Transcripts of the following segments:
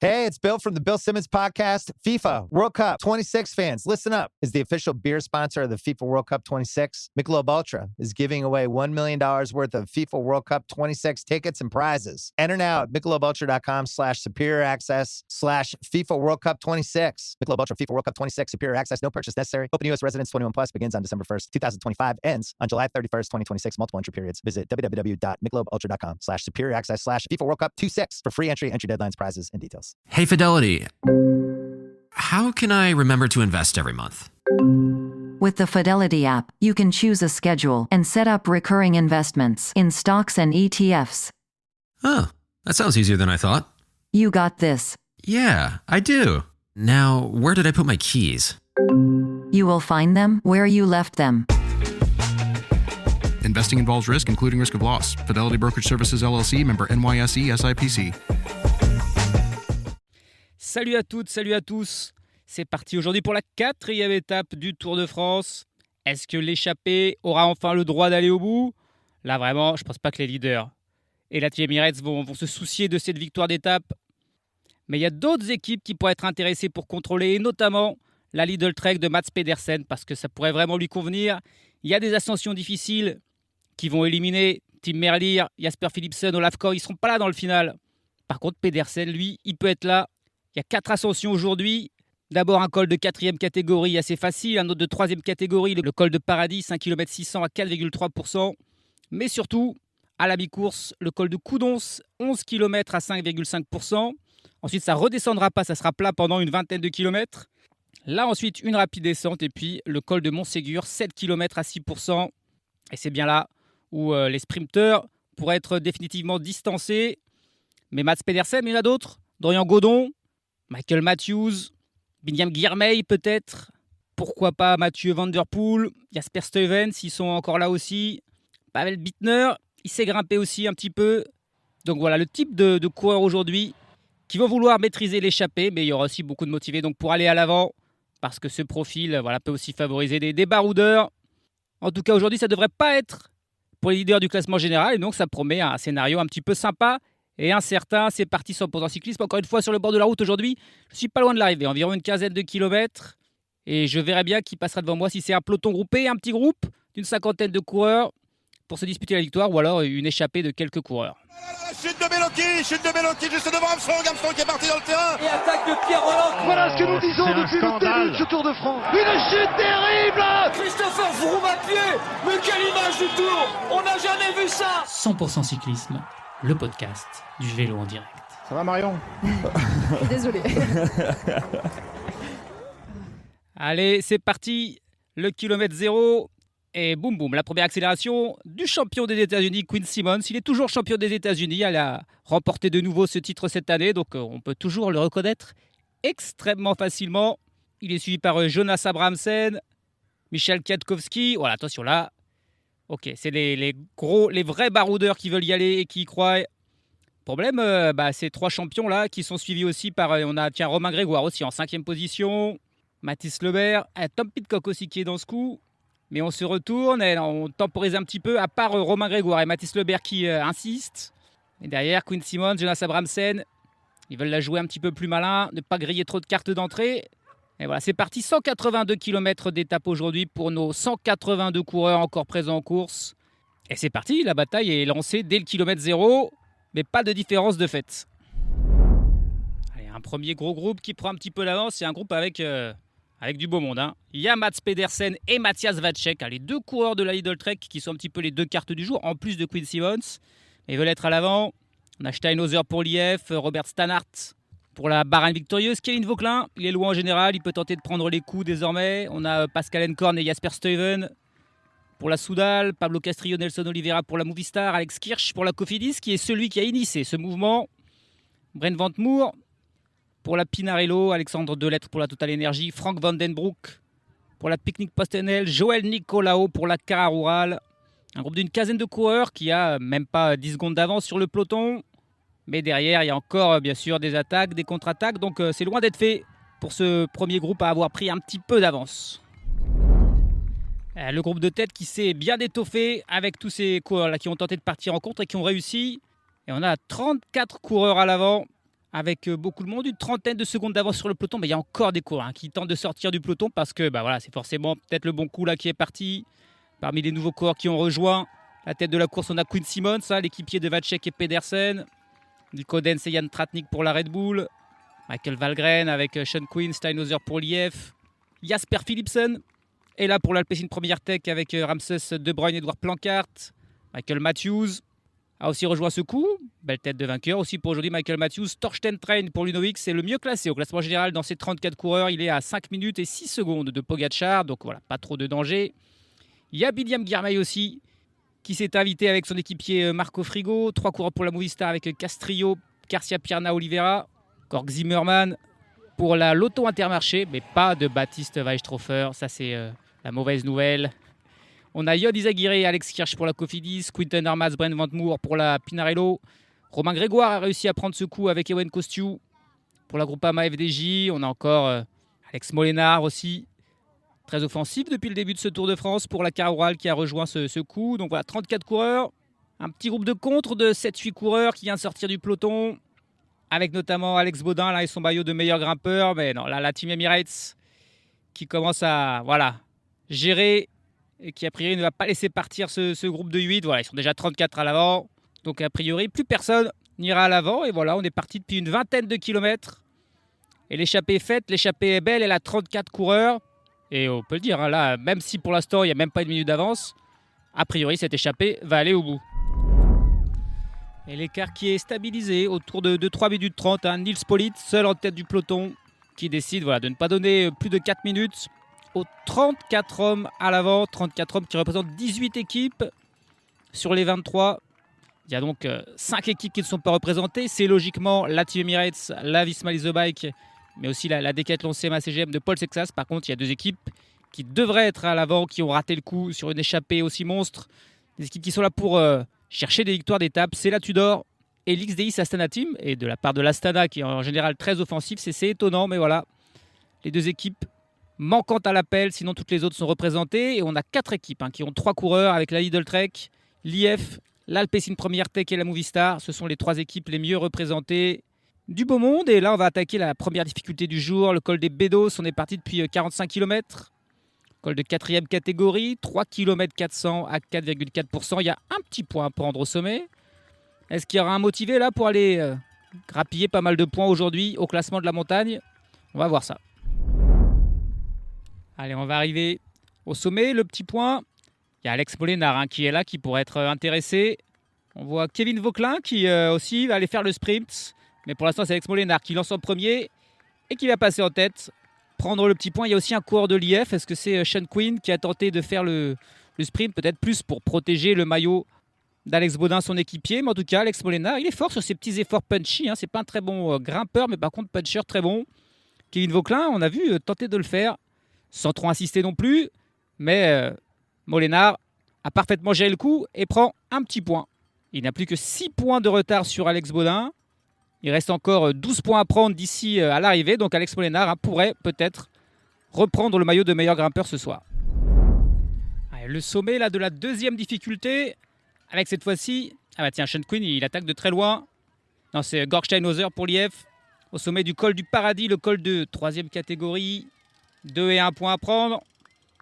Hey, it's Bill from the Bill Simmons podcast. FIFA World Cup 26 fans, listen up. As the official beer sponsor of the FIFA World Cup 26, Michelob Ultra is giving away $1 million worth of FIFA World Cup 26 tickets and prizes. Enter now at MichelobUltra.com/superior access/FIFA World Cup 26. Michelob Ultra FIFA World Cup 26 superior access. No purchase necessary. Open U.S. residents 21 plus begins on December 1st, 2025. Ends on July 31st, 2026. Multiple entry periods. Visit www.MichelobUltra.com/superior access/FIFA World Cup 26 for free entry deadlines, prizes, and details. Hey, Fidelity. How can I remember to invest every month? With the Fidelity app, you can choose a schedule and set up recurring investments in stocks and ETFs. Oh, that sounds easier than I thought. You got this. Yeah, I do. Now, where did I put my keys? You will find them where you left them. Investing involves risk, including risk of loss. Fidelity Brokerage Services, LLC, member NYSE, SIPC. Salut à toutes, salut à tous. C'est parti aujourd'hui pour la 4e étape du Tour de France. Est-ce que l'échappée aura enfin le droit d'aller au bout ? Là vraiment, je pense pas que les leaders et la Team Emirates vont se soucier de cette victoire d'étape. Mais il y a d'autres équipes qui pourraient être intéressées pour contrôler, et notamment la Lidl Trek de Mats Pedersen, parce que ça pourrait vraiment lui convenir. Il y a des ascensions difficiles qui vont éliminer Tim Merlier, Jasper Philipsen, Olaf Koy. Ils ne seront pas là dans le final. Par contre, Pedersen, lui, il peut être là. Il y a 4 ascensions aujourd'hui. D'abord un col de 4e catégorie assez facile, un autre de 3e catégorie, le col de Paradis, 5 km 600 à 4,3%. Mais surtout, à la mi-course, le col de Coudons, 11 km à 5,5%. Ensuite, ça ne redescendra pas, ça sera plat pendant une vingtaine de kilomètres. Là, ensuite, une rapide descente et puis le col de Montségur, 7 km à 6%. Et c'est bien là où les sprinteurs pourraient être définitivement distancés. Mais Mats Pedersen, il y en a d'autres. Dorian Godon, Michael Matthews, Binyam Girmay peut-être. Pourquoi pas Mathieu Van Der Poel, Jasper Stuyven s'ils sont encore là aussi. Pavel Bittner, il s'est grimpé aussi un petit peu. Donc voilà le type de coureurs aujourd'hui qui vont vouloir maîtriser l'échappée. Mais il y aura aussi beaucoup de motivés donc pour aller à l'avant. Parce que ce profil peut aussi favoriser des baroudeurs. En tout cas aujourd'hui ça ne devrait pas être pour les leaders du classement général. Et donc ça promet un scénario un petit peu sympa et incertain. C'est parti 100% cyclisme. Encore une fois sur le bord de la route aujourd'hui. Je ne suis pas loin de l'arrivée, environ une quinzaine de kilomètres. Et je verrai bien qui passera devant moi, si c'est un peloton groupé, un petit groupe d'une 50aine de coureurs pour se disputer la victoire ou alors une échappée de quelques coureurs. Chute de Bellocchi juste devant Armstrong qui est parti dans le terrain. Et attaque de Pierre Roland. Voilà ce que nous disons depuis le début de ce Tour de France. Une chute terrible. Christopher Froome à pied. Mais quelle image du Tour. On n'a jamais vu ça. 100% cyclisme, le podcast du vélo en direct. Ça va Marion? Désolé. Allez, c'est parti. Le kilomètre 0. Et boum boum, la première accélération du champion des États-Unis, Quinn Simmons. Il est toujours champion des États-Unis. Elle a remporté de nouveau ce titre cette année. Donc on peut toujours le reconnaître extrêmement facilement. Il est suivi par Jonas Abrahamsen, Michel Kwiatkowski. Voilà, attention là. Ok, c'est les vrais baroudeurs qui veulent y aller et qui y croient. Problème, ces 3 champions là qui sont suivis aussi par... on a Romain Grégoire aussi en 5e position. Mathis Lebert. Tom Pidcock aussi qui est dans ce coup. Mais on se retourne et on temporise un petit peu, à part Romain Grégoire et Mathis Lebert qui insistent. Et derrière, Quinn Simmons, Jonas Abrahamsen, ils veulent la jouer un petit peu plus malin, ne pas griller trop de cartes d'entrée. Et voilà, c'est parti, 182 km d'étape aujourd'hui pour nos 182 coureurs encore présents en course. Et c'est parti, la bataille est lancée dès le kilomètre 0, mais pas de différence de fait. Allez, un premier gros groupe qui prend un petit peu l'avance, c'est un groupe avec du beau monde. Il y a Mats Pedersen et Matthias Vacek, les 2 coureurs de la Lidl Trek qui sont un petit peu les 2 cartes du jour, en plus de Quinn Simmons. Ils veulent être à l'avant. On a Steinhauser pour l'IF, Robert Stannard pour la Bahreïn victorieuse. Kevin Vauquelin, il est loin en général, il peut tenter de prendre les coups désormais. On a Pascal Enkorn et Jasper Stuyven pour la Soudal, Pablo Castrillo, Nelson Oliveira pour la Movistar, Alex Kirch pour la Cofidis, qui est celui qui a initié ce mouvement. Brent Van Moer pour la Pinarello, Alexandre Delettre pour la Total Energy, Frank Vandenbroek pour la Picnic Postenel, Joël Nicolao pour la Cara Rural. Un groupe d'une quinzaine de coureurs qui a même pas 10 secondes d'avance sur le peloton. Mais derrière, il y a encore bien sûr des attaques, des contre-attaques. Donc c'est loin d'être fait pour ce premier groupe à avoir pris un petit peu d'avance. Le groupe de tête qui s'est bien étoffé avec tous ces coureurs là qui ont tenté de partir en contre et qui ont réussi. Et on a 34 coureurs à l'avant avec beaucoup de monde, une trentaine de secondes d'avance sur le peloton, mais il y a encore des coureurs qui tentent de sortir du peloton parce que c'est forcément peut-être le bon coup là qui est parti. Parmi les nouveaux coureurs qui ont rejoint la tête de la course, on a Quinn Simmons, l'équipier de Vacek et Pedersen, Nico Denz et Jan Tratnik pour la Red Bull, Michael Valgren avec Sean Quinn, Steinhauser pour l'IF, Jasper Philipsen est là pour l'Alpecin Première Tech avec Ramses De Bruyne, Edouard Plancart, Michael Matthews a aussi rejoint ce coup. Belle tête de vainqueur aussi pour aujourd'hui, Michael Matthews. Torsten Train pour l'Uno-X, c'est le mieux classé au classement général dans ces 34 coureurs. Il est à 5 minutes et 6 secondes de Pogacar, donc voilà, pas trop de danger. Il y a William Girmay aussi, qui s'est invité avec son équipier Marco Frigo. 3 coureurs pour la Movistar avec Castrillo, Garcia Pierna, Oliveira. Korg Zimmermann pour la Lotto Intermarché, mais pas de Baptiste Weistrofer. Ça, c'est la mauvaise nouvelle. On a Yod Izagirre et Alex Kirch pour la Cofidis, Quinten Armas, Brent Van Moor pour la Pinarello. Romain Grégoire a réussi à prendre ce coup avec Ewen Kostiou pour la Groupama FDJ. On a encore Alex Molenaar aussi, très offensif depuis le début de ce Tour de France pour la Caroural qui a rejoint ce coup. Donc voilà, 34 coureurs, un petit groupe de contre de 7-8 coureurs qui vient de sortir du peloton, avec notamment Alex Baudin là, et son maillot de meilleur grimpeur. Mais non, là, la Team Emirates qui commence à gérer et qui a priori ne va pas laisser partir ce groupe de 8. Voilà, ils sont déjà 34 à l'avant. Donc a priori, plus personne n'ira à l'avant. Et voilà, on est parti depuis une vingtaine de kilomètres. Et l'échappée est faite, l'échappée est belle, elle a 34 coureurs. Et on peut le dire, là, même si pour l'instant, il n'y a même pas une minute d'avance, a priori, cette échappée va aller au bout. Et l'écart qui est stabilisé autour de 3 minutes 30. Nils Politt, seul en tête du peloton, qui décide de ne pas donner plus de 4 minutes aux 34 hommes à l'avant. 34 hommes qui représentent 18 équipes sur les 23. Il y a donc 5 équipes qui ne sont pas représentées. C'est logiquement la Team Emirates, la Visma Lease the Bike, mais aussi la Decathlon CMA CGM de Paul Sexas. Par contre, il y a 2 équipes qui devraient être à l'avant, qui ont raté le coup sur une échappée aussi monstre. Des équipes qui sont là pour chercher des victoires d'étape. C'est la Tudor et l'XDX Astana Team. Et de la part de l'Astana, qui est en général très offensif, c'est étonnant. Mais voilà, les 2 équipes manquant à l'appel, sinon toutes les autres sont représentées. Et on a 4 équipes qui ont 3 coureurs avec la Lidl Trek, l'IF, l'Alpecin Première Tech et la Movistar. Ce sont les 3 équipes les mieux représentées du beau monde. Et là, on va attaquer la première difficulté du jour, le col des Bédos. On est parti depuis 45 km. Col de 4e catégorie, 3 km 400 à 4,4%. Il y a un petit point à prendre au sommet. Est-ce qu'il y aura un motivé là pour aller grappiller pas mal de points aujourd'hui au classement de la montagne? On va voir ça. Allez, on va arriver au sommet. Le petit point, il y a Alex Molenaar qui est là, qui pourrait être intéressé. On voit Kevin Vauquelin qui aussi va aller faire le sprint. Mais pour l'instant, c'est Alex Molenaar qui lance en premier et qui va passer en tête, prendre le petit point. Il y a aussi un coureur de l'IF. Est-ce que c'est Sean Quinn qui a tenté de faire le sprint? Peut-être plus pour protéger le maillot d'Alex Baudin, son équipier. Mais en tout cas, Alex Molenaar, il est fort sur ses petits efforts punchy. C'est pas un très bon grimpeur, mais par contre, puncher très bon. Kevin Vauquelin, on a vu tenter de le faire, sans trop insister non plus. Mais Molenaar a parfaitement géré le coup et prend un petit point. Il n'a plus que 6 points de retard sur Alex Baudin. Il reste encore 12 points à prendre d'ici à l'arrivée. Donc Alex Molenaar pourrait peut-être reprendre le maillot de meilleur grimpeur ce soir. Allez, le sommet là, de la 2e difficulté. Avec cette fois-ci, Sean Quinn, il attaque de très loin. Non, c'est Georg Steinhauser pour l'IF. Au sommet du col du Paradis, le col de 3e catégorie. 2 et 1 point à prendre.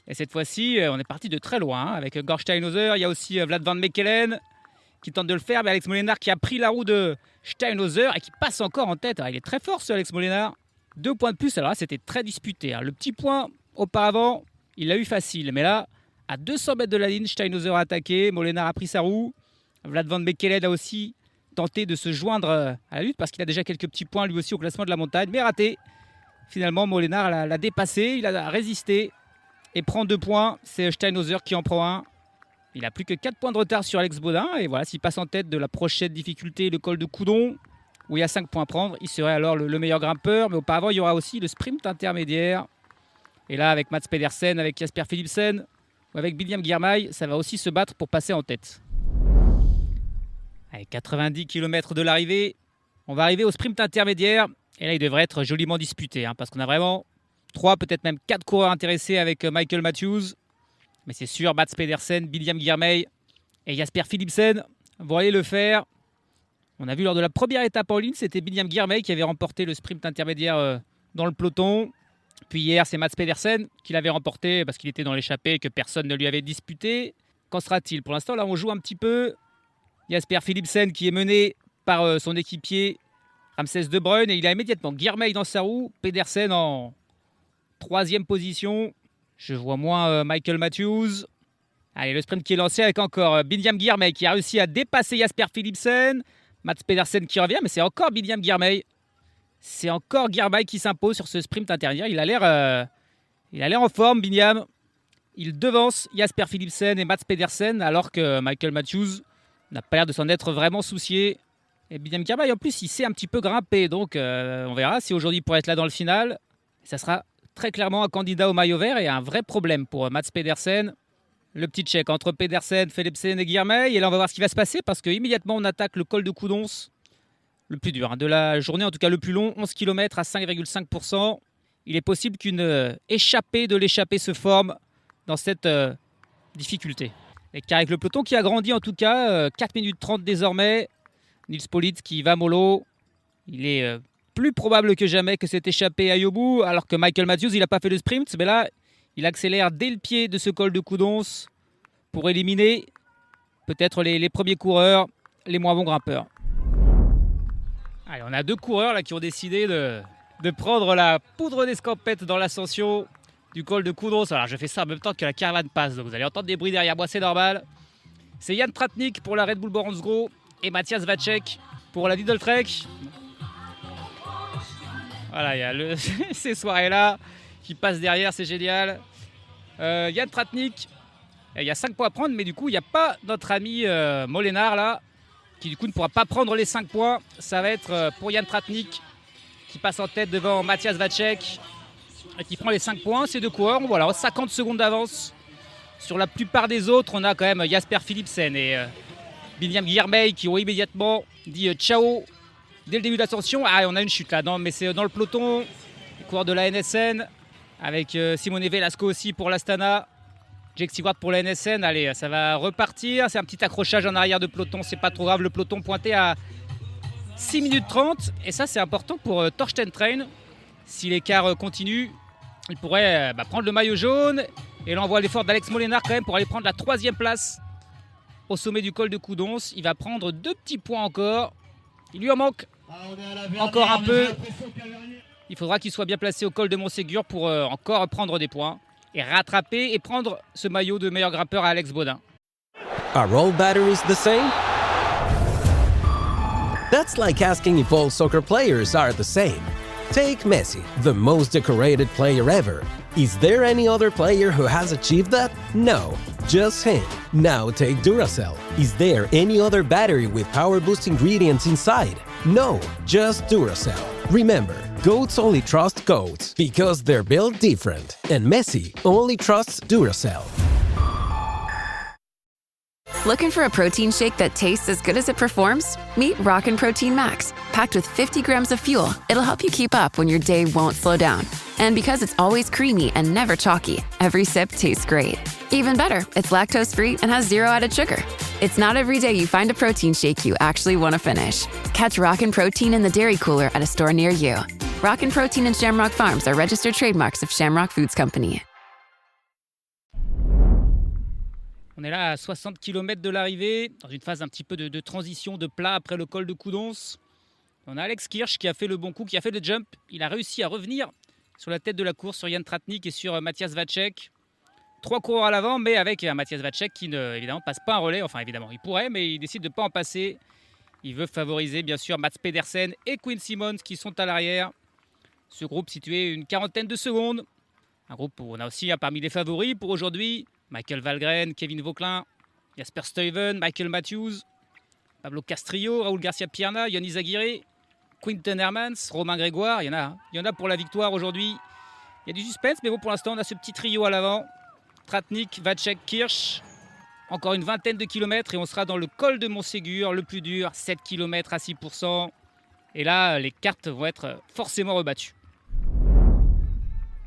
Et cette fois-ci, on est parti de très loin avec Georg Steinhauser. Il y a aussi Vlad van Mechelen qui tente de le faire. Mais Alex Molenaar qui a pris la roue de Steinhauser et qui passe encore en tête. Alors, il est très fort ce Alex Molenaar. 2 points de plus. Alors là, c'était très disputé. Le petit point auparavant, il l'a eu facile. Mais là, à 200 mètres de la ligne, Steinhauser a attaqué. Molenaar a pris sa roue. Vlad van Mechelen a aussi tenté de se joindre à la lutte parce qu'il a déjà quelques petits points lui aussi au classement de la montagne. Mais raté. Finalement, Molenaar l'a dépassé. Il a résisté et prend 2 points. C'est Steinhauser qui en prend 1. Il n'a plus que 4 points de retard sur Alex Baudin. Et voilà, s'il passe en tête de la prochaine difficulté, le col de Coudon, où il y a 5 points à prendre, il serait alors le meilleur grimpeur. Mais auparavant, il y aura aussi le sprint intermédiaire. Et là, avec Mats Pedersen, avec Jasper Philipsen, ou avec William Girmay, ça va aussi se battre pour passer en tête. Allez, 90 km de l'arrivée. On va arriver au sprint intermédiaire. Et là, il devrait être joliment disputé. Parce qu'on a vraiment 3, peut-être même 4 coureurs intéressés avec Michael Matthews. Mais c'est sûr, Mats Pedersen, William Girmay et Jasper Philipsen vont aller le faire. On a vu lors de la première étape en ligne, c'était Binyam Girmay qui avait remporté le sprint intermédiaire dans le peloton. Puis hier, c'est Mats Pedersen qui l'avait remporté parce qu'il était dans l'échappée et que personne ne lui avait disputé. Qu'en sera-t-il? Pour l'instant, là, on joue un petit peu. Jasper Philipsen qui est mené par son équipier Ramses De Bruyne et il a immédiatement Girmay dans sa roue, Pedersen en 3e position. Je vois moins Michael Matthews. Allez, le sprint qui est lancé avec encore Binyam Girmay qui a réussi à dépasser Jasper Philipsen. Mats Pedersen qui revient, mais c'est encore Binyam Girmay. C'est encore Girmay qui s'impose sur ce sprint intermédiaire. Il a l'air en forme, Binyam. Il devance Jasper Philipsen et Mats Pedersen alors que Michael Matthews n'a pas l'air de s'en être vraiment soucié. Et Binyam Girmay, en plus, il s'est un petit peu grimpé. Donc, on verra si aujourd'hui il pourrait être là dans le final. Ça sera très clairement un candidat au maillot vert et un vrai problème pour Mats Pedersen. Le petit check entre Pedersen, Philipsen et Girmay. Et là, on va voir ce qui va se passer parce qu'immédiatement, on attaque le col de Coudonce. Le plus dur de la journée, en tout cas le plus long, 11 km à 5,5%. Il est possible qu'une échappée de l'échappée se forme dans cette difficulté. Et qu'avec le peloton qui a grandi en tout cas, 4 minutes 30 désormais, Nils Politt qui va mollo. Il est plus probable que jamais que cette échappée aille au bout, alors que Michael Matthews, il n'a pas fait le sprint, mais là, il accélère dès le pied de ce col de Coudonce pour éliminer peut-être les premiers coureurs, les moins bons grimpeurs. Allez, on a 2 coureurs là, qui ont décidé de prendre la poudre d'escampette dans l'ascension du col de Coudonce. Alors je fais ça en même temps que la caravane passe, donc vous allez entendre des bruits derrière moi, c'est normal. C'est Jan Tratnik pour la Red Bull Boransgro et Matthias Vacek pour la Lidl Trek. Voilà, il y a ces soirées-là qui passent derrière, c'est génial. Jan Tratnik, il y a 5 points à prendre, mais du coup, il n'y a pas notre ami Molenaar là, qui du coup ne pourra pas prendre les 5 points. Ça va être pour Jan Tratnik qui passe en tête devant Matthias Vacek et qui prend les 5 points. Ces 2 coureurs ont 50 secondes d'avance sur la plupart des autres. On a quand même Jasper Philipsen et Binyam Girmay qui ont immédiatement dit ciao dès le début de l'ascension. Ah, on a une chute là, non, mais c'est dans le peloton. Les coureurs de la NSN avec Simone Velasco aussi pour l'Astana. Jake Stewart pour la NSN, allez, ça va repartir. C'est un petit accrochage en arrière de peloton, c'est pas trop grave. Le peloton pointé à 6 minutes 30. Et ça, c'est important pour Thorsten Train. Si l'écart continue, il pourrait prendre le maillot jaune. Et là, on voit l'effort d'Alex Molenaar quand même pour aller prendre la 3e place au sommet du col de Coudonce. Il va prendre 2 petits points encore. Il lui en manque encore un peu. Il faudra qu'il soit bien placé au col de Montségur pour encore prendre des points. Et rattraper et prendre ce maillot de meilleur grimpeur à Alex Baudin. Are all batteries the same? That's like asking if all soccer players are the same. Take Messi, the most decorated player ever. Is there any other player who has achieved that? No, just him. Now take Duracell. Is there any other battery with power boost ingredients inside? No, just Duracell. Remember, goats only trust goats because they're built different. And Messi only trusts Duracell. Looking for a protein shake that tastes as good as it performs? Meet Rockin' Protein Max. Packed with 50 grams of fuel, it'll help you keep up when your day won't slow down. And because it's always creamy and never chalky, every sip tastes great. Even better, it's lactose-free and has 0 added sugar. It's not every day you find a protein shake you actually want to finish. Catch Rockin' Protein in the dairy cooler at a store near you. Rockin' Protein and Shamrock Farms are registered trademarks of Shamrock Foods Company. On est là à 60 km de l'arrivée, dans une phase un petit peu de transition, de plat après le col de Coudonce. On a Alex Kirch qui a fait le bon coup, qui a fait le jump. Il a réussi à revenir sur la tête de la course sur Jan Tratnik et sur Matthias Vacek. 3 coureurs à l'avant, mais avec Matthias Vacek qui ne, évidemment, passe pas un relais. Enfin, évidemment, il pourrait, mais il décide de ne pas en passer. Il veut favoriser, bien sûr, Mats Pedersen et Quinn Simmons qui sont à l'arrière. Ce groupe situé une 40aine de secondes. Un groupe où on a aussi parmi les favoris pour aujourd'hui Michael Valgren, Kevin Vauquelin, Jasper Stuyven, Michael Matthews, Pablo Castrillo, Raúl Garcia Pierna, Yannis Aguirre, Quinten Hermans, Romain Grégoire. Il y en a pour la victoire aujourd'hui. Il y a du suspense, mais bon, pour l'instant, on a ce petit trio à l'avant. Tratnik, Vacek, Kirch. Encore une 20aine de kilomètres et on sera dans le col de Montségur, le plus dur, 7 km à 6%. Et là, les cartes vont être forcément rebattues.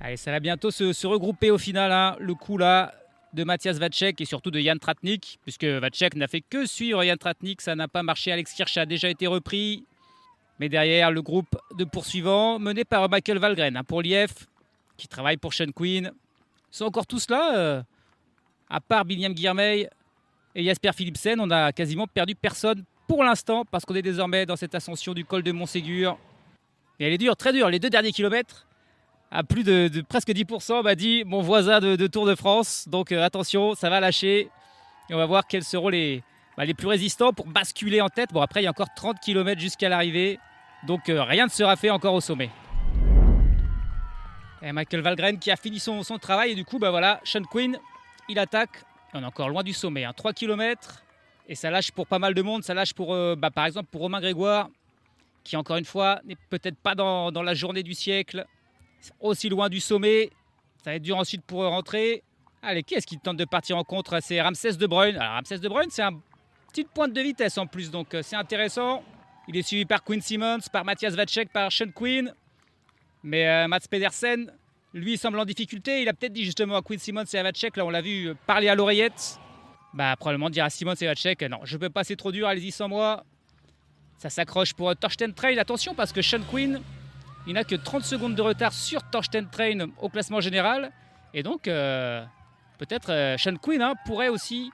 Allez, ça va bientôt se regrouper au final, hein. Le coup là de Matthias Vacek et surtout de Jan Tratnik, puisque Vacek n'a fait que suivre Jan Tratnik, ça n'a pas marché. Alex Kirch a déjà été repris. Mais derrière, le groupe de poursuivants, mené par Michael Valgren pour l'IF, qui travaille pour Sean Quinn. Ils sont encore tous là, à part William Guillermey et Jasper Philipsen. On n'a quasiment perdu personne pour l'instant, parce qu'on est désormais dans cette ascension du col de Montségur. Et elle est dure, très dure, les 2 derniers kilomètres. À plus de presque 10%, m'a dit mon voisin de Tour de France. Donc attention, ça va lâcher. Et on va voir quels seront les plus résistants pour basculer en tête. Bon, après, il y a encore 30 km jusqu'à l'arrivée. Donc rien ne sera fait encore au sommet. Et Michael Valgren qui a fini son travail. Et du coup, Sean Quinn, il attaque. Et on est encore loin du sommet. 3 km. Et ça lâche pour pas mal de monde. Ça lâche pour, par exemple, pour Romain Grégoire, qui encore une fois n'est peut-être pas dans la journée du siècle. Aussi loin du sommet. Ça va être dur ensuite pour rentrer. Allez, qui est-ce qui tente de partir en contre? C'est Ramses De Bruyne. Alors Ramses De Bruyne, c'est une petite pointe de vitesse en plus, donc c'est intéressant. Il est suivi par Quinn Simmons, par Matthias Vacek, par Sean Quinn. Mais Mats Pedersen, lui, il semble en difficulté. Il a peut-être dit justement à Quinn Simmons et à Vacek, là on l'a vu parler à l'oreillette. Probablement dire à Simmons et Vacek, non, je ne peux pas, c'est trop dur, allez-y sans moi. Ça s'accroche pour Torsten Train. Attention, parce que Sean Quinn, il n'a que 30 secondes de retard sur Torsten Train au classement général. Et donc, peut-être Sean Quinn pourrait aussi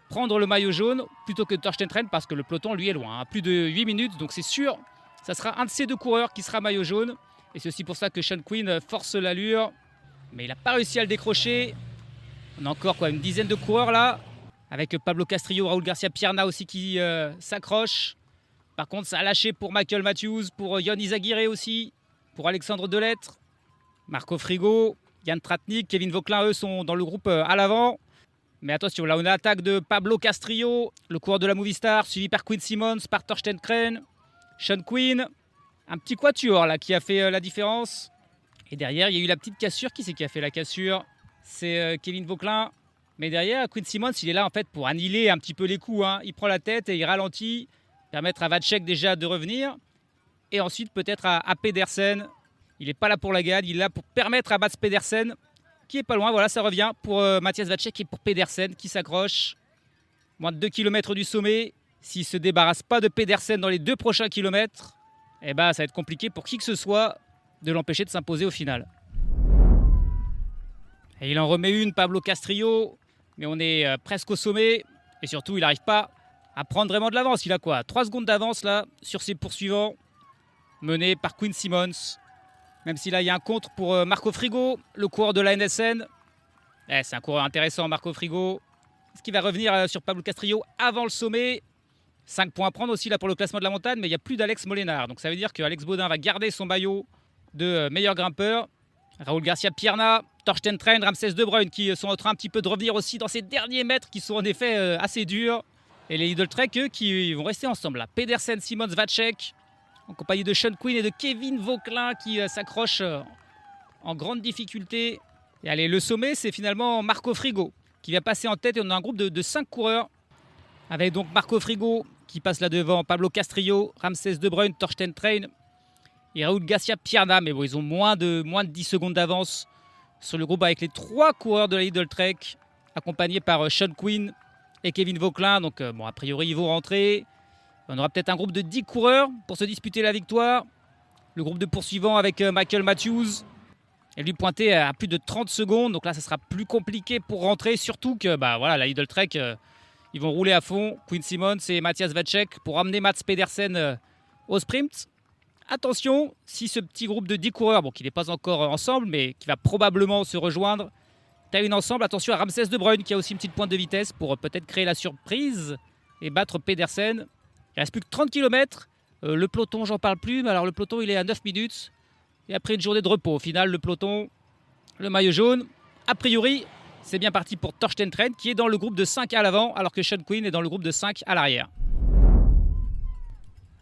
prendre le maillot jaune plutôt que Torsten Train, parce que le peloton, lui, est loin. Plus de 8 minutes, donc c'est sûr, ça sera un de ces 2 coureurs qui sera maillot jaune. Et c'est aussi pour ça que Sean Quinn force l'allure. Mais il n'a pas réussi à le décrocher. On a encore une dizaine de coureurs là, avec Pablo Castrillo, Raúl Garcia Pierna aussi qui s'accrochent. Par contre, ça a lâché pour Michael Matthews, pour Yon Izagirre aussi, pour Alexandre Delettre, Marco Frigo, Jan Tratnik, Kevin Vauquelin, eux sont dans le groupe à l'avant. Mais attention, là on a l'attaque de Pablo Castrillo, le coureur de la Movistar, suivi par Quinn Simmons, par Torsten Train, Sean Quinn. Un petit quatuor là qui a fait la différence. Et derrière, il y a eu la petite cassure. Qui c'est qui a fait la cassure? C'est Kevin Vauquelin. Mais derrière, Quinn Simmons, il est là en fait pour annihiler un petit peu les coups. Il prend la tête et il ralentit, permettre à Vacek déjà de revenir. Et ensuite peut-être à Pedersen. Il n'est pas là pour la gagne, il est là pour permettre à Mats Pedersen, qui est pas loin. Voilà, ça revient pour Matthias Vacek et pour Pedersen qui s'accroche. Moins de 2 km du sommet. S'il ne se débarrasse pas de Pedersen dans les 2 prochains kilomètres, ça va être compliqué pour qui que ce soit de l'empêcher de s'imposer au final. Et il en remet une, Pablo Castrillo, mais on est presque au sommet. Et surtout, il n'arrive pas à prendre vraiment de l'avance. Il a 3 secondes d'avance là sur ses poursuivants, menés par Quinn Simmons. Même si là, il y a un contre pour Marco Frigo, le coureur de la NSN. C'est un coureur intéressant, Marco Frigo. Est-ce qu'il va revenir sur Pablo Castrillo avant le sommet? 5 points à prendre aussi là pour le classement de la montagne, mais il n'y a plus d'Alex Molénard. Donc ça veut dire que Alex Baudin va garder son maillot de meilleur grimpeur. Raúl Garcia Pierna, Torsten Train, Ramses De Bruyne qui sont en train un petit peu de revenir aussi dans ces derniers mètres qui sont en effet assez durs. Et les Lidl Trek, eux, qui vont rester ensemble là. Pedersen, Simmons, Vacek, en compagnie de Sean Quinn et de Kevin Vauquelin qui s'accrochent en grande difficulté. Et allez, le sommet, c'est finalement Marco Frigo qui va passer en tête. Et on a un groupe de 5 coureurs avec donc Marco Frigo qui passe là devant, Pablo Castrillo, Ramses De Bruyne, Torsten Train et Raúl Garcia Pierna. Mais bon, ils ont moins de 10 secondes d'avance sur le groupe avec les 3 coureurs de la Lidl Trek, accompagnés par Sean Quinn et Kevin Vauquelin. Donc a priori, ils vont rentrer. On aura peut-être un groupe de 10 coureurs pour se disputer la victoire. Le groupe de poursuivants avec Michael Matthews. Et lui pointé à plus de 30 secondes. Donc là, ça sera plus compliqué pour rentrer. Surtout que la Lidl Trek, ils vont rouler à fond. Quinn Simmons et Matthias Vacek pour amener Mats Pedersen au sprint. Attention, si ce petit groupe de 10 coureurs, qui n'est pas encore ensemble, mais qui va probablement se rejoindre, termine ensemble. Attention à Ramses De Bruyne qui a aussi une petite pointe de vitesse pour peut-être créer la surprise et battre Pedersen. Il ne reste plus que 30 km. Le peloton, j'en parle plus. Mais alors, le peloton, il est à 9 minutes. Et après une journée de repos, au final, le peloton, le maillot jaune, a priori, c'est bien parti pour Torsten Train, qui est dans le groupe de 5 à l'avant, alors que Sean Quinn est dans le groupe de 5 à l'arrière.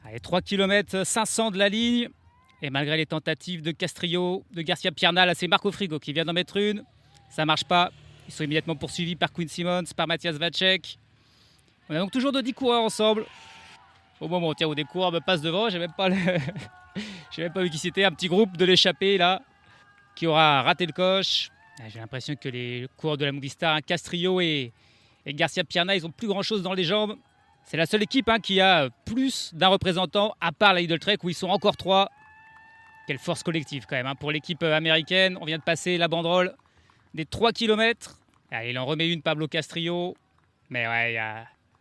Allez, 3 km 500 de la ligne. Et malgré les tentatives de Castrillo, de Garcia Pierna, là, c'est Marco Frigo qui vient d'en mettre une. Ça ne marche pas. Ils sont immédiatement poursuivis par Quinn Simmons, par Matthias Vacek. On a donc toujours de 10 coureurs ensemble. Au moment où des coureurs me passent devant, j'ai même pas vu qui c'était. Un petit groupe de l'échappée là, qui aura raté le coche. J'ai l'impression que les coureurs de la Movistar, Castrillo et Garcia Pierna, ils ont plus grand-chose dans les jambes. C'est la seule équipe qui a plus d'un représentant, à part la Lidl Trek où ils sont encore 3. Quelle force collective quand même pour l'équipe américaine. On vient de passer la banderole des 3 km. Il en remet une, Pablo Castrillo. Mais ouais,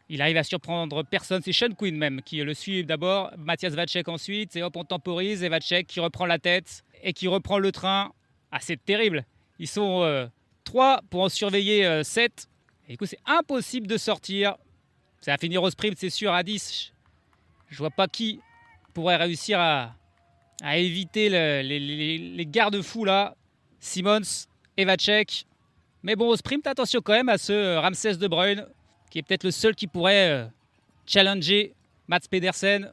il arrive à surprendre personne. C'est Sean Quinn même qui le suit d'abord. Matthias Vacek ensuite. Et hop, on temporise. Et Vacek qui reprend la tête et qui reprend le train. C'est terrible. Ils sont 3 pour en surveiller 7. Et du coup, c'est impossible de sortir. Ça va finir au sprint, c'est sûr, à 10. Je vois pas qui pourrait réussir à éviter les garde-fous là. Simmons et Vacek. Mais bon, au sprint, attention quand même à ce Ramses De Bruyne, qui est peut-être le seul qui pourrait challenger Mats Pedersen.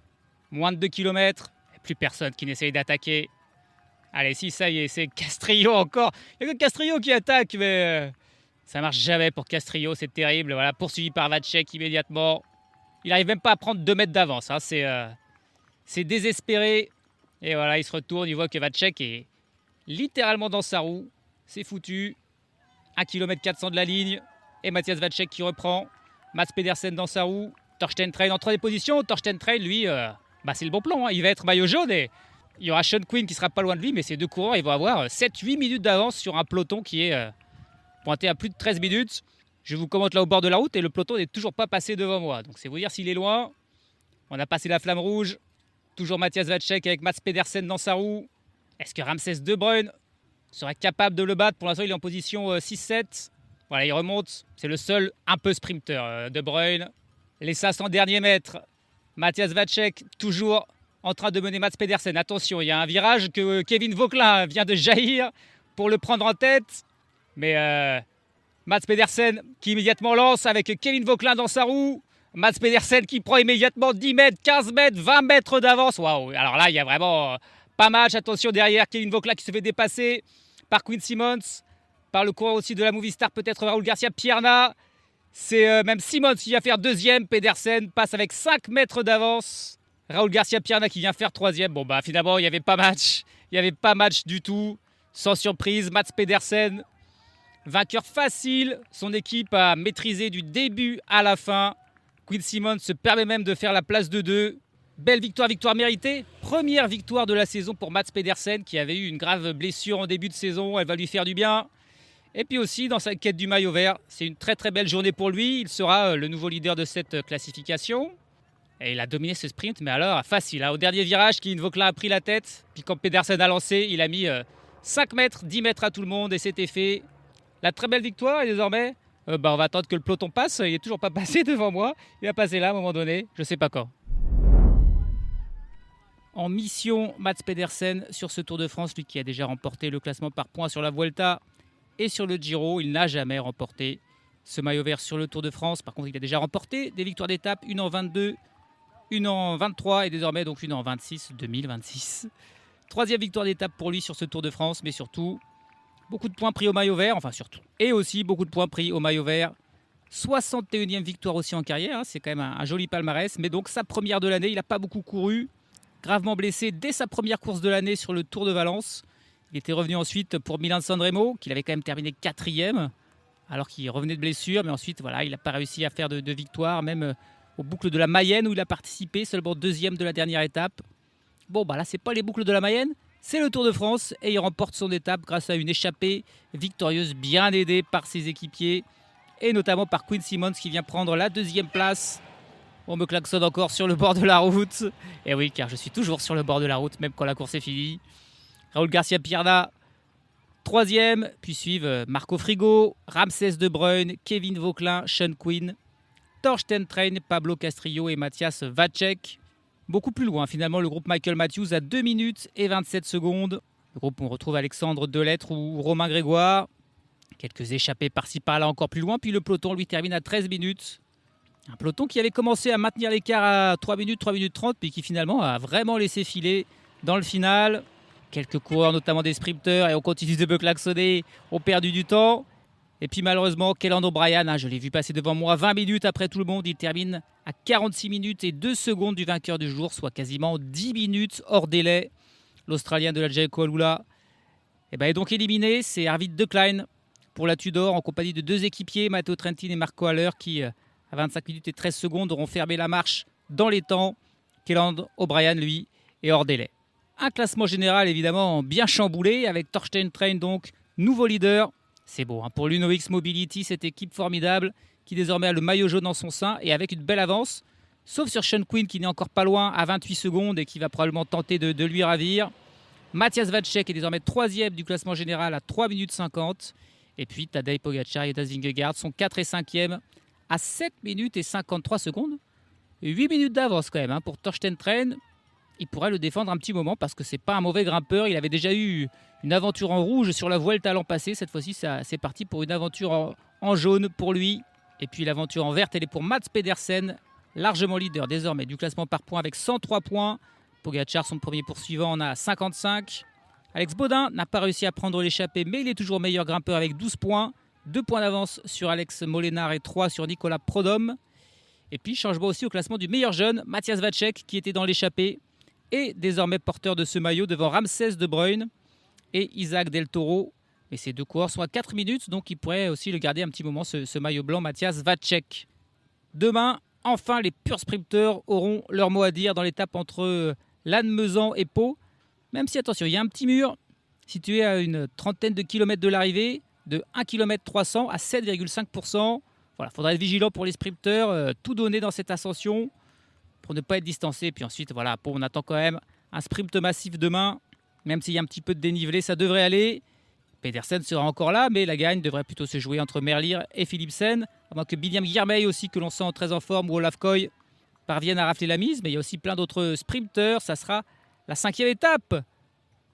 Moins de 2 km. Et plus personne qui n'essaye d'attaquer. Allez, si, ça y est, c'est Castrillo encore. Il n'y a que Castrillo qui attaque, mais ça marche jamais pour Castrillo, c'est terrible. Voilà, poursuivi par Vacek immédiatement. Il n'arrive même pas à prendre 2 mètres d'avance. C'est désespéré. Et voilà, il se retourne, il voit que Vacek est littéralement dans sa roue. C'est foutu. 1 km 400 de la ligne. Et Matthias Vacek qui reprend. Mats Pedersen dans sa roue. Thorsten Trein en 3e position. Thorsten Trein, lui, c'est le bon plan. Il va être maillot jaune et il y aura Sean Quinn qui sera pas loin de lui. Mais ces deux coureurs, ils vont avoir 7-8 minutes d'avance sur un peloton qui est pointé à plus de 13 minutes. Je vous commente là au bord de la route et le peloton n'est toujours pas passé devant moi. Donc c'est vous dire s'il est loin. On a passé la flamme rouge. Toujours Matthias Vacek avec Mats Pedersen dans sa roue. Est-ce que Ramses De Bruyne serait capable de le battre? Pour l'instant, il est en position 6-7. Voilà, il remonte. C'est le seul un peu sprinter, De Bruyne. Les 500 derniers mètres. Matthias Vacek, toujours en train de mener Mats Pedersen. Attention, il y a un virage que Kevin Vauquelin vient de jaillir pour le prendre en tête. Mais Mats Pedersen qui immédiatement lance avec Kevin Vauquelin dans sa roue. Mats Pedersen qui prend immédiatement 10 mètres, 15 mètres, 20 mètres d'avance. Waouh! Alors là, il y a vraiment pas match. Attention derrière, Kevin Vauquelin qui se fait dépasser par Quinn Simmons, par le coureur aussi de la Movistar, peut-être Raúl Garcia Pierna. C'est même Simmons qui vient faire 2e. Pedersen passe avec 5 mètres d'avance. Raúl Garcia Pierna qui vient faire 3e. Bon, finalement, il n'y avait pas match. Il n'y avait pas match du tout. Sans surprise, Mats Pedersen, vainqueur facile. Son équipe a maîtrisé du début à la fin. Quinn Simmons se permet même de faire la place de 2. Belle victoire méritée. Première victoire de la saison pour Mats Pedersen qui avait eu une grave blessure en début de saison. Elle va lui faire du bien. Et puis aussi dans sa quête du maillot vert, c'est une très très belle journée pour lui. Il sera le nouveau leader de cette classification. Et il a dominé ce sprint, mais alors facile. Au dernier virage, Kevin Vauquelin a pris la tête. Puis quand Pedersen a lancé, il a mis 5 mètres, 10 mètres à tout le monde et c'était fait. La très belle victoire et désormais, on va attendre que le peloton passe. Il n'est toujours pas passé devant moi. Il va passer là à un moment donné, je ne sais pas quand. En mission, Mats Pedersen sur ce Tour de France, lui qui a déjà remporté le classement par points sur la Vuelta et sur le Giro. Il n'a jamais remporté ce maillot vert sur le Tour de France. Par contre, il a déjà remporté des victoires d'étape, une en 22, une en 23 et désormais donc une en 26, 2026. 3e victoire d'étape pour lui sur ce Tour de France, mais surtout beaucoup de points pris au maillot vert, enfin surtout. Et aussi beaucoup de points pris au maillot vert. 61e victoire aussi en carrière, c'est quand même un joli palmarès. Mais donc sa première de l'année, il n'a pas beaucoup couru. Gravement blessé dès sa première course de l'année sur le Tour de Valence. Il était revenu ensuite pour Milan-San Remo, qu'il avait quand même terminé 4e, alors qu'il revenait de blessure. Mais ensuite, voilà, il n'a pas réussi à faire de victoire, même aux boucles de la Mayenne où il a participé, seulement 2e de la dernière étape. Bon, là, c'est pas les boucles de la Mayenne, c'est le Tour de France et il remporte son étape grâce à une échappée victorieuse bien aidée par ses équipiers et notamment par Quinn Simmons qui vient prendre la 2e place. On me klaxonne encore sur le bord de la route. Et oui, car je suis toujours sur le bord de la route, même quand la course est finie. Raúl Garcia Pierna, 3e, puis suivent Marco Frigo, Ramses De Bruyne, Kevin Vauquelin, Sean Quinn, Thorsten Trein, Pablo Castrillo et Matthias Vacek. Beaucoup plus loin, finalement, le groupe Michael Matthews à 2 minutes et 27 secondes. Le groupe où on retrouve Alexandre Delettre ou Romain Grégoire. Quelques échappées par-ci par-là encore plus loin. Puis le peloton, lui, termine à 13 minutes. Un peloton qui avait commencé à maintenir l'écart à 3 minutes 30, puis qui finalement a vraiment laissé filer dans le final. Quelques coureurs, notamment des sprinteurs, et on continue de me klaxonner, ont perdu du temps. Et puis malheureusement, Kellan O'Brien, je l'ai vu passer devant moi 20 minutes après tout le monde. Il termine à 46 minutes et 2 secondes du vainqueur du jour, soit quasiment 10 minutes hors délai. L'Australien de la Jayco Alula est donc éliminé. C'est Arvid De Klein pour la Tudor en compagnie de 2 équipiers, Matteo Trentin et Marco Haller, qui à 25 minutes et 13 secondes auront fermé la marche dans les temps. Kelland O'Brien, lui, est hors délai. Un classement général évidemment bien chamboulé avec Thorsten Trein, donc nouveau leader. C'est beau pour l'UNOX Mobility, cette équipe formidable qui désormais a le maillot jaune en son sein et avec une belle avance, sauf sur Sean Quinn qui n'est encore pas loin à 28 secondes et qui va probablement tenter de lui ravir. Matthias Vacek est désormais 3e du classement général à 3 minutes 50. Et puis Tadej Pogacar et Jonas Vingegaard sont 4 et 5e à 7 minutes et 53 secondes. 8 minutes d'avance quand même pour Thorsten Trein. Il pourrait le défendre un petit moment parce que c'est pas un mauvais grimpeur. Il avait déjà eu une aventure en rouge sur la Vuelta l'an passé. Cette fois-ci, c'est parti pour une aventure en jaune pour lui. Et puis l'aventure en verte, elle est pour Mats Pedersen, largement leader désormais du classement par points avec 103 points. Pogacar, son premier poursuivant, en a 55. Alex Baudin n'a pas réussi à prendre l'échappée, mais il est toujours meilleur grimpeur avec 12 points. 2 points d'avance sur Alex Molenaar et 3 sur Nicolas Prodhomme. Et puis, changement aussi au classement du meilleur jeune, Matthias Vacek, qui était dans l'échappée, et désormais porteur de ce maillot devant Ramsès De Bruyne et Isaac Del Toro. Et ces 2 coureurs sont à 4 minutes, donc il pourrait aussi le garder un petit moment, ce maillot blanc, Matthias Vacek. Demain, enfin, les purs sprinteurs auront leur mot à dire dans l'étape entre Lannemezan et Pau. Même si, attention, il y a un petit mur situé à une trentaine de kilomètres de l'arrivée, de 1 km 300 à 7,5%. Voilà, il faudra être vigilant pour les sprinteurs, tout donner dans cette ascension pour ne pas être distancé. Puis ensuite, voilà, on attend quand même un sprint massif demain, même s'il y a un petit peu de dénivelé, ça devrait aller. Pedersen sera encore là, mais la gagne devrait plutôt se jouer entre Merlier et Philipsen, à moins que William Guillermey aussi, que l'on sent très en forme, ou Olaf Koy parviennent à rafler la mise. Mais il y a aussi plein d'autres sprinteurs. Ça sera la 5e étape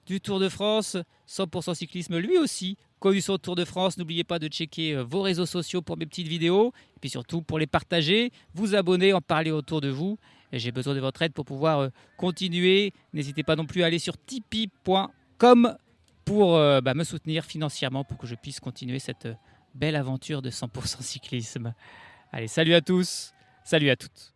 du Tour de France. 100% cyclisme, lui aussi, connu sur le Tour de France. N'oubliez pas de checker vos réseaux sociaux pour mes petites vidéos. Et puis surtout, pour les partager, vous abonner, en parler autour de vous. Et j'ai besoin de votre aide pour pouvoir continuer. N'hésitez pas non plus à aller sur tipeee.com pour me soutenir financièrement pour que je puisse continuer cette belle aventure de 100% cyclisme. Allez, salut à tous, salut à toutes.